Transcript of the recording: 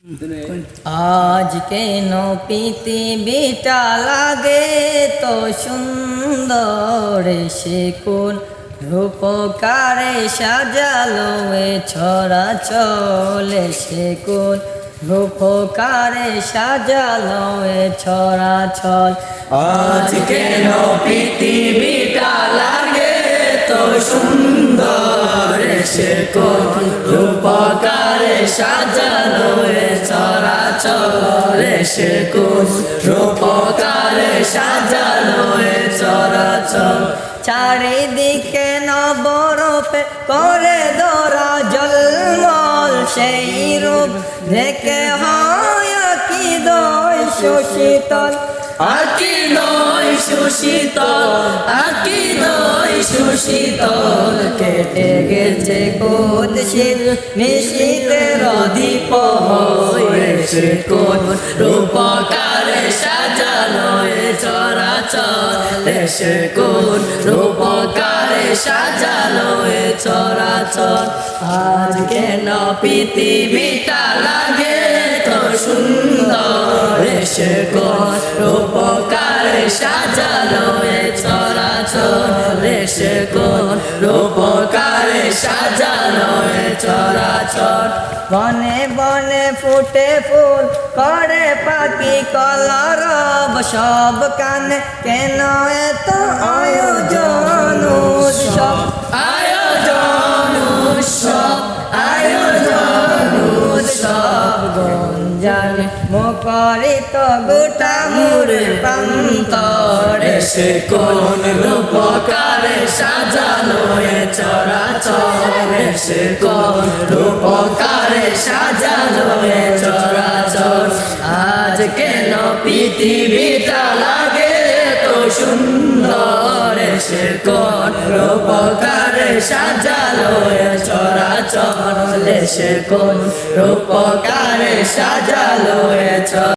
আজ কেন পৃথিবীটা লাগে তো সুন্দর, সে কোন রূপকারে সাজালো এ ছড়া চলে, সে কোন রূপকারে সাজালো এ ছড়া ছল। আজ কেন পৃথিবীটা লাগে তো সুন্দর, সে কোন রূপকারে সাজালো এ চরাচর, সে কোন রূপকারে সাজালো এ চরাচর। চারিদিকে নবরূপে করে ধরা জলমল, সেই রূপ দেখে হয় কি দয় সুশীতল, আকি নয় সুশীতল, আকি নয় সুশীতল। কেটে গেছে কুৎসিত নিশীতের দ্বীপহর, সে কোন রূপকারে সাজালো এ চরাচর, সে কোন রূপকারে সাজালো এ চরাচর। আজ কেন পৃথিবীটা লাগে তো সুন্দর, সে কোন রূপকারে সাজালো এ চরাচর, সে কোন রূপকারে সাজালো এ চরাচর। বনে বনে ফুটে ফুল করে পাখি কলরব, সব কানে কেন এত আয়োজন উৎসব, আয়োজন উৎসব, আয়োজন উৎসব। গঞ্জানে মুখরিত গোটা মোর প্রান্তরে, সে কোন রূপকারে সাজালো এ চরাচর, সে কোন রূপকারে সাজালো এ চরাচর। আজ কেন পৃথিবীটা লাগে তো সুন্দর, সে কোন রূপকারে সাজালো এ চরাচর, সে কোন রূপকারে সাজালো এ চরাচর।